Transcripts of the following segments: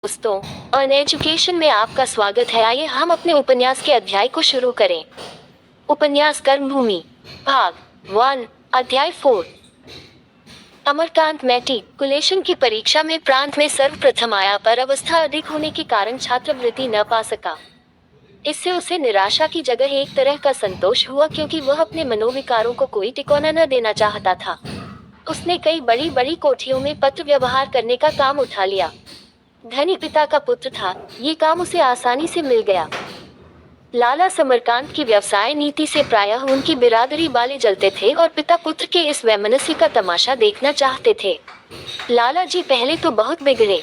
दोस्तों, on education में आपका स्वागत है। आइए हम अपने उपन्यास के अध्याय को शुरू करें। उपन्यास कर्मभूमि, भाग 1, अध्याय 4। अमरकांत मैट्रिकुलेशन की परीक्षा में प्रांत में सर्वप्रथम आया, पर अवस्था अधिक होने के कारण छात्रवृत्ति न पा सका। इससे उसे निराशा की जगह एक तरह का संतोष हुआ, क्योंकि वह अपने मनोविकारों को कोई टिकौना न देना चाहता था। उसने कई बड़ी बड़ी कोठियों में पत्र व्यवहार करने का काम उठा लिया। धनी पिता का पुत्र था, ये काम उसे आसानी से मिल गया। लाला समरकांत की व्यवसाय नीति से प्रायः उनकी बिरादरी वाले जलते थे और पिता पुत्र के इस वैमनस्य का तमाशा देखना चाहते थे। लाला जी पहले तो बहुत बिगड़े।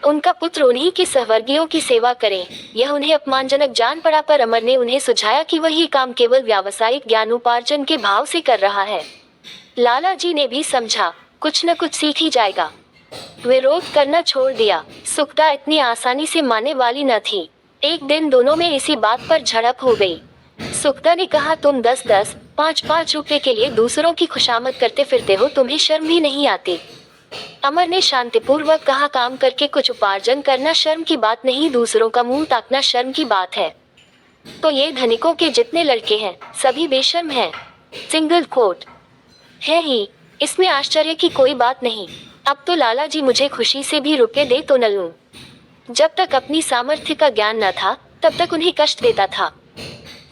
उनका पुत्र उन्हीं के सहवर्गियों की सेवा करे, यह उन्हें अपमानजनक जान पड़ा, पर अमर ने उन्हें सुझाया कि वह ये काम केवल व्यावसायिक ज्ञानोपार्जन के भाव से कर रहा है। लाला जी ने भी समझा, कुछ न कुछ सीख ही जाएगा। विरोध करना छोड़ दिया। सुखदा इतनी आसानी से मानने वाली न थी। एक दिन दोनों में इसी बात पर झड़प हो गई। सुखदा ने कहा, तुम 10-10, 5-5 रुपए के लिए दूसरों की खुशामद करते फिरते हो, तुम्हें शर्म भी नहीं आती। अमर ने शांतिपूर्वक कहा, काम करके कुछ उपार्जन करना शर्म की बात नहीं, दूसरों का मुंह ताकना शर्म की बात है। तो ये धनिकों के जितने लड़के हैं, सभी बेशर्म हैं। सिंगल कोट है ही, इसमें आश्चर्य की कोई बात नहीं। अब तो लाला जी मुझे खुशी से भी रुपए दे तो न लूं। जब तक अपनी सामर्थ्य का ज्ञान न था, तब तक उन्हें कष्ट देता था।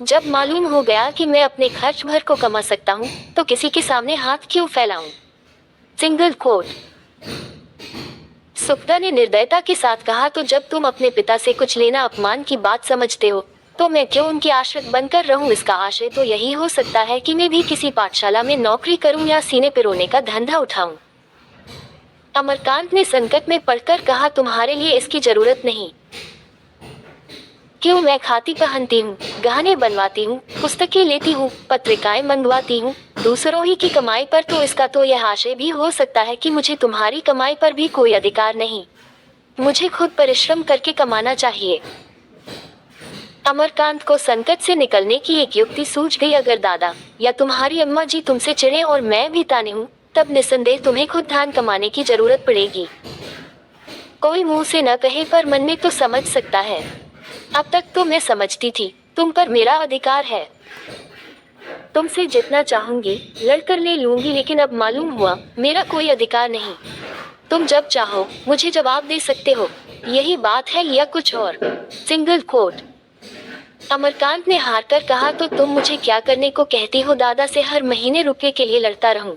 जब मालूम हो गया कि मैं अपने खर्च भर को कमा सकता हूँ, तो किसी के सामने हाथ क्यों फैलाऊं। Single quote. सुखदा ने निर्दयता के साथ कहा, तो जब तुम अपने पिता से कुछ लेना अपमान की बात समझते हो, तो मैं क्यों उनकी आश्रित बनकर रहूं। इसका आशय तो यही हो सकता है कि मैं भी किसी पाठशाला में नौकरी करूं या सीने पिरोने का धंधा उठाऊं। अमरकांत ने संकट में पड़कर कहा, तुम्हारे लिए इसकी जरूरत नहीं। क्यों, मैं खाती पहनती हूँ, गहने बनवाती हूँ, पुस्तकें लेती हूँ, पत्रिकाएं मंगवाती हूँ, दूसरों ही की कमाई पर। तो इसका तो यह आशय भी हो सकता है कि मुझे तुम्हारी कमाई पर भी कोई अधिकार नहीं, मुझे खुद परिश्रम करके कमाना चाहिए। अमरकांत को संकट से निकलने की एक युक्ति सूझ गई। अगर दादा या तुम्हारी अम्मा जी तुमसे चिढ़े और मैं भी ताने हूँ, तब निसंदेह तुम्हें खुद धन कमाने की जरूरत पड़ेगी। कोई मुंह से न कहे, पर मन में तो समझ सकता है। अब तक तो मैं समझती थी तुम पर मेरा अधिकार है, तुमसे जितना चाहूंगी लड़कर ले लूंगी, लेकिन अब मालूम हुआ मेरा कोई अधिकार नहीं। तुम जब चाहो मुझे जवाब दे सकते हो, यही बात है या कुछ और। Single quote. अमरकांत ने हार कर कहा, तो तुम मुझे क्या करने को कहती हो, दादा से हर महीने रुपये के लिए लड़ता रहूं।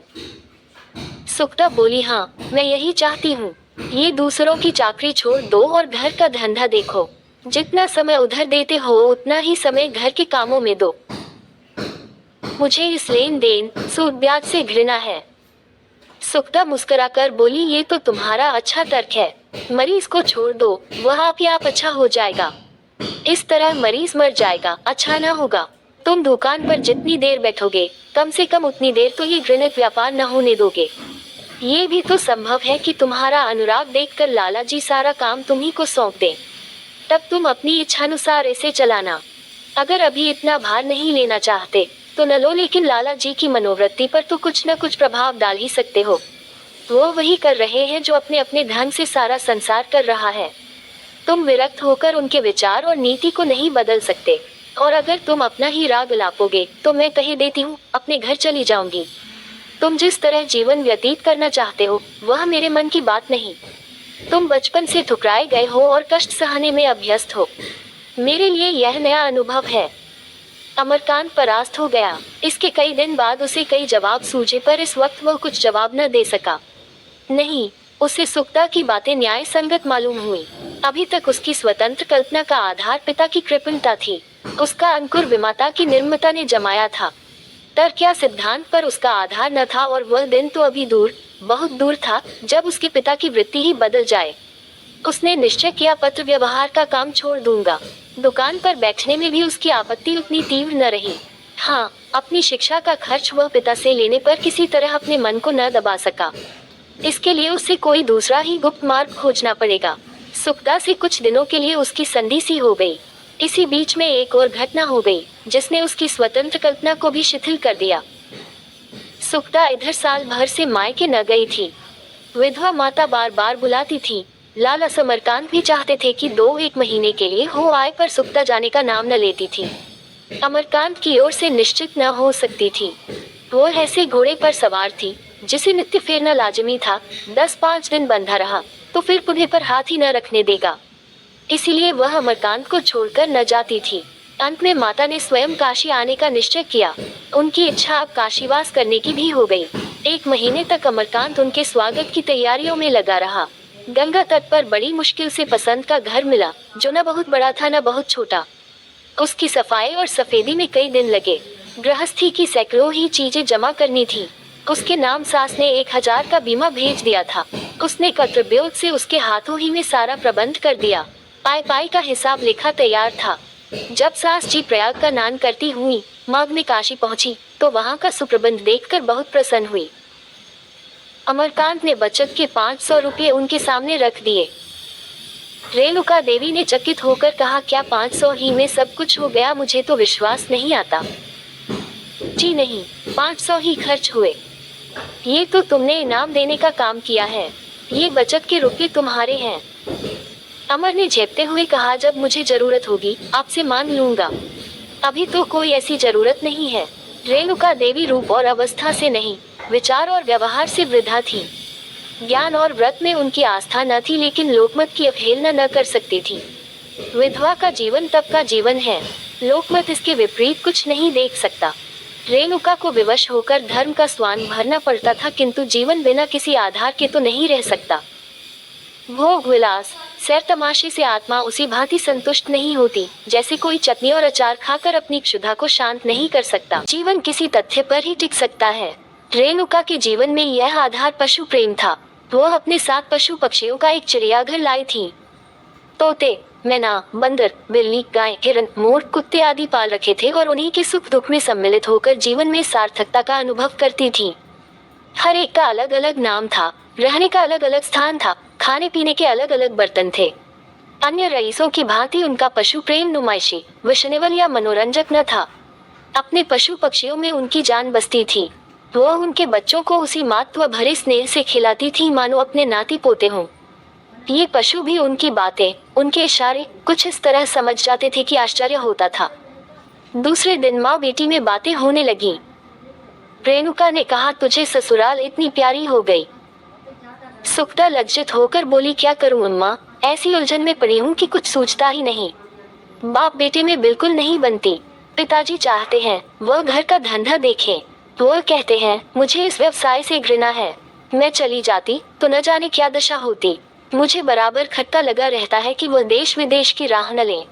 सुखदा बोली, हाँ मैं यही चाहती हूँ। ये दूसरों की चाकरी छोड़ दो और घर का धंधा देखो। जितना समय उधर देते हो उतना ही समय घर के कामों में दो। मुझे इस लेन देन सूद ब्याज से घृणा है। सुखदा मुस्कुराकर बोली, ये तो तुम्हारा अच्छा तर्क है। मरीज को छोड़ दो, वह आप ही आप अच्छा हो जाएगा। इस तरह मरीज मर जाएगा, अच्छा ना होगा। तुम दुकान पर जितनी देर बैठोगे, कम से कम उतनी देर तो ये घृणित व्यापार न होने दोगे। ये भी तो संभव है कि तुम्हारा अनुराग देखकर लाला जी सारा काम तुम्ही को सौंप दें। तब तुम अपनी इच्छानुसार इसे चलाना। अगर अभी इतना भार नहीं लेना चाहते तो न लो, लेकिन लाला जी की मनोवृत्ति पर तो कुछ न कुछ प्रभाव डाल ही सकते हो। वो वही कर रहे हैं जो अपने अपने ढंग से सारा संसार कर रहा है। तुम विरक्त होकर उनके विचार और नीति को नहीं बदल सकते, और अगर तुम अपना ही राग लापोगे तो मैं कह देती हूँ, अपने घर चली जाऊंगी। तुम जिस तरह जीवन व्यतीत करना चाहते हो वह मेरे मन की बात नहीं। तुम बचपन से ठुकराए गए हो और कष्ट सहने में अभ्यस्त हो। मेरे लिए यह नया अनुभव है। अमरकांत परास्त हो गया। इसके कई दिन बाद उसे कई जवाब सूझे, पर इस वक्त वह कुछ जवाब न दे सका। नहीं, उसे सुखदा की बातें न्याय संगत मालूम हुई। अभी तक उसकी स्वतंत्र कल्पना का आधार पिता की कृपणता थी, उसका अंकुर विमाता की निर्ममता ने जमाया था। तर्क या सिद्धांत पर उसका आधार न था, और वह दिन तो अभी दूर, बहुत दूर था, जब उसके पिता की वृत्ति ही बदल जाए। उसने निश्चय किया, पत्र व्यवहार का काम छोड़ दूंगा। दुकान पर बैठने में भी उसकी आपत्ति उतनी तीव्र न रही। हाँ, अपनी शिक्षा का खर्च वह पिता से लेने पर किसी तरह अपने मन को न दबा सका। इसके लिए उसे कोई दूसरा ही गुप्त मार्ग खोजना पड़ेगा। सुखदा से कुछ दिनों के लिए उसकी संधि सी हो गई। इसी बीच में एक और घटना हो गई जिसने उसकी स्वतंत्र कल्पना को भी शिथिल कर दिया। सुखदा इधर साल भर से मायके न गई थी। विधवा माता बार बार बुलाती थी, लाला अमरकांत भी चाहते थे कि 2-1 महीने के लिए हो आए, पर सुक्ता जाने का नाम न लेती थी। अमरकांत की ओर से निश्चित न हो सकती थी। वो ऐसे घोड़े पर सवार थी जिसे नित्य फेरना लाजमी था। 10-5 दिन बंधा रहा तो फिर पुनः पर हाथ ही न रखने देगा, इसीलिए वह अमरकांत को छोड़कर न जाती थी। अंत में माता ने स्वयं काशी आने का निश्चय किया। उनकी इच्छा अब काशीवास करने की भी हो गई। 1 महीने तक अमरकांत उनके स्वागत की तैयारियों में लगा रहा। गंगा तट पर बड़ी मुश्किल से पसंद का घर मिला, जो न बहुत बड़ा था न बहुत छोटा। उसकी सफाई और सफेदी में कई दिन लगे। गृहस्थी की सैकड़ों ही चीजें जमा करनी थी। उसके नाम सास ने 1000 का बीमा भेज दिया था। उसने कर्तव्यों से उसके हाथों ही में सारा प्रबंध कर दिया। पाई का हिसाब लिखा तैयार था। जब सास जी प्रयाग का स्नान करती हुई माघ में काशी पहुंची तो वहां का सुप्रबंध देखकर बहुत प्रसन्न हुई। अमरकांत ने बचत के 500 रुपये उनके सामने रख दिए। रेणुका देवी ने चकित होकर कहा, क्या 500 ही में सब कुछ हो गया? मुझे तो विश्वास नहीं आता। जी नहीं, 500 ही खर्च हुए। ये तो तुमने इनाम देने का काम किया है। ये बचत के रुपये तुम्हारे हैं। अमर ने झेपते हुए कहा, जब मुझे जरूरत होगी आपसे मांग लूंगा। अभी तो कोई ऐसी जरूरत नहीं है। रेणुका देवी रूप और अवस्था से नहीं, विचार और व्यवहार से वृद्धा थी। ज्ञान और व्रत में उनकी आस्था न थी, लेकिन लोकमत की अवहेलना न कर सकती थी। विधवा का जीवन तप का जीवन है, लोकमत इसके विपरीत कुछ नहीं देख सकता। रेणुका को विवश होकर धर्म का स्वान भरना पड़ता था, किंतु जीवन बिना किसी आधार के तो नहीं रह सकता। भोग विलास, सैर तमाशे से आत्मा उसी भांति संतुष्ट नहीं होती जैसे कोई चटनी और अचार खाकर अपनी क्षुधा को शांत नहीं कर सकता। जीवन किसी तथ्य पर ही टिक सकता है। रेणुका के जीवन में यह आधार पशु प्रेम था। वह अपने साथ पशु पक्षियों का एक चिड़ियाघर लाई थी। तोते, मैना, बंदर, बिल्ली, गाय, हिरन, मोर, कुत्ते आदि पाल रखे थे और उन्हीं के सुख दुख में सम्मिलित होकर जीवन में सार्थकता का अनुभव करती थी। हर एक का अलग अलग नाम था, रहने का अलग अलग स्थान था, खाने पीने के अलग अलग बर्तन थे। अन्य रईसों की भांति उनका पशु प्रेम नुमाइशी, विषनिवल या मनोरंजक न था। अपने पशु पक्षियों में उनकी जान बसती थी। वह उनके बच्चों को उसी मातृ भरे स्नेह से खिलाती थी मानो अपने नाती पोते हों। ये पशु भी उनकी बातें, उनके इशारे कुछ इस तरह समझ जाते थे कि आश्चर्य होता था। दूसरे दिन माँ बेटी में बातें होने लगी। रेणुका ने कहा, तुझे ससुराल इतनी प्यारी हो गई। सुक्ता लज्जित होकर बोली, क्या करूं अम्मा, ऐसी उलझन में पड़ी हूं कि कुछ सूझता ही नहीं। बाप बेटे में बिल्कुल नहीं बनती। पिताजी चाहते हैं वह घर का धंधा देखे। वह कहते हैं मुझे इस व्यवसाय से घृणा है। मैं चली जाती तो न जाने क्या दशा होती। मुझे बराबर खट्टा लगा रहता है कि वह देश विदेश की राह न लें।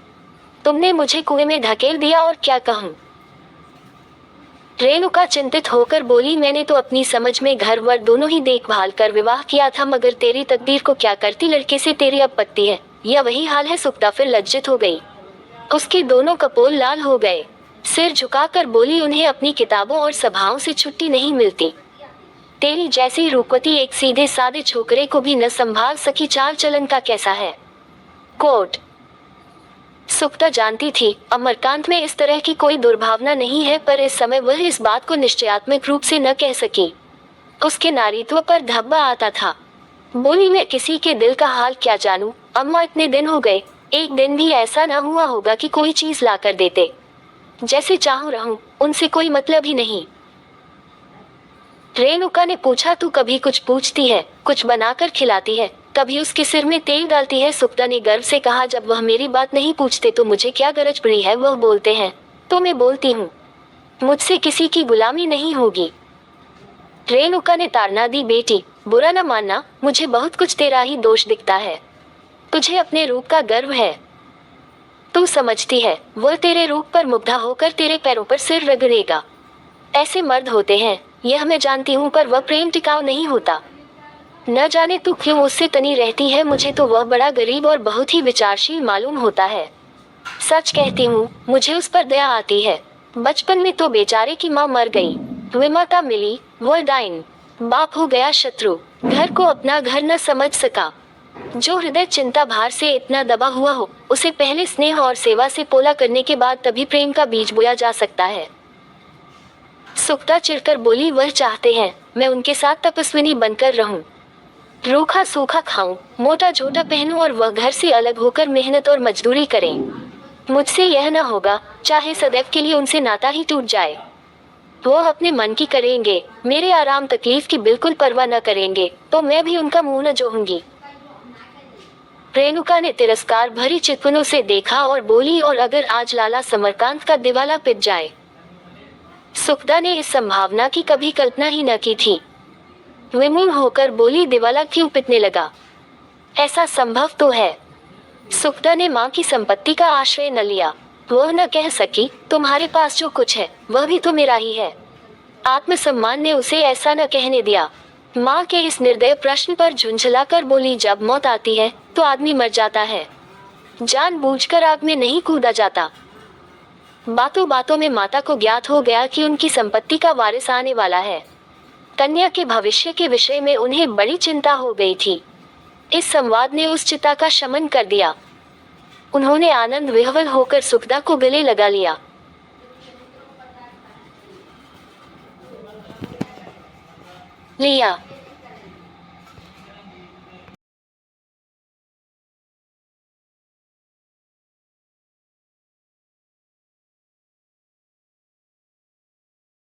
तुमने मुझे कुएं में धकेल दिया और क्या कहूँ। रेणुका चिंतित होकर बोली, मैंने तो अपनी समझ में घर वर दोनों ही देखभाल कर विवाह किया था, मगर तेरी तकदीर को क्या करती लड़के से तेरी आपत्ति है। यह वही हाल है। सुक्ता फिर लज्जित हो गई। उसके दोनों कपोल लाल हो गए। सिर झुकाकर बोली, उन्हें अपनी किताबों और सभाओं से छुट्टी नहीं मिलती। तेरी जैसी रूपवती एक सीधे सादे छोकरे को भी न संभाल सकी, चाल चलन का कैसा है। कोट। सुक्ता जानती थी अमरकांत में इस तरह की कोई दुर्भावना नहीं है, पर इस समय वह इस बात को निश्चयात्मक रूप से न कह सकी। उसके नारीत्व पर धब्बा आता था। बोली, मैं किसी के दिल का हाल क्या जानूं अम्मा, इतने दिन हो गए, एक दिन भी ऐसा न हुआ होगा कि कोई चीज ला कर देते। जैसे चाहूं रहूं, उनसे कोई मतलब ही नहीं। रेणुका ने पूछा, तू कभी कुछ पूछती है, कुछ बनाकर खिलाती है, कभी उसके सिर में तेल डालती है। सुक्ता ने गर्व से कहा, जब वह मेरी बात नहीं पूछते तो मुझे क्या गरज पड़ी है। वह बोलते हैं तो मैं बोलती हूँ। मुझसे किसी की गुलामी नहीं होगी। रेणुका ने ताड़ना दी, बेटी बुरा न मानना, मुझे बहुत कुछ तेरा ही दोष दिखता है। तुझे अपने रूप का गर्व है। तू समझती है वह तेरे रूप पर मुग्धा होकर तेरे पैरों पर सिर रगड़ेगा। ऐसे मर्द होते हैं, यह मैं जानती हूँ, पर वह प्रेम टिकाऊ नहीं होता। न जाने तू क्यों उससे तनी रहती है, मुझे तो वह बड़ा गरीब और बहुत ही विचारशील मालूम होता है। सच कहती हूँ, मुझे उस पर दया आती है। बचपन में तो बेचारे की माँ मर गई, विमाता मिली, वह डाइन। बाप हो गया शत्रु, घर को अपना घर न समझ सका। जो हृदय चिंता भार से इतना दबा हुआ हो, उसे पहले स्नेह और सेवा से पोला करने के बाद तभी प्रेम का बीज बोया जा सकता है। सुक्ता चिढ़कर बोली, वह चाहते हैं मैं उनके साथ तपस्विनी बनकर रहूं। रूखा सूखा खाऊं, मोटा छोटा पहनूं और वह घर से अलग होकर मेहनत और मजदूरी करें। मुझसे यह न होगा, चाहे सदैव के लिए उनसे नाता ही टूट जाए। वो अपने मन की करेंगे, मेरे आराम तकलीफ की बिल्कुल परवाह न करेंगे, तो मैं भी उनका मुंह न जोहूंगी। रेणुका ने तिरस्कार भरी चितवनों से देखा और बोली, और अगर आज लाला समरकांत का दिवाला पिट जाए? सुखदा ने इस संभावना की कभी कल्पना ही न की थी। विमूढ़ होकर बोली, दिवाला क्यों पिटने लगा? ऐसा संभव तो है। सुखदा ने माँ की संपत्ति का आश्रय न लिया। वह न कह सकी, तुम्हारे पास जो कुछ है वह भी तो मेरा ही है। आत्मसम्मान ने उसे ऐसा न कहने दिया। माँ के इस निर्दय प्रश्न पर झुंझलाकर बोली, जब मौत आती है तो आदमी मर जाता है, जानबूझकर आग में नहीं कूदा जाता। बातों बातों में माता को ज्ञात हो गया कि उनकी संपत्ति का वारिस आने वाला है। कन्या के भविष्य के विषय में उन्हें बड़ी चिंता हो गई थी। इस संवाद ने उस चिंता का शमन कर दिया। उन्होंने आनंद विह्वल होकर सुखदा को गले लगा लिया।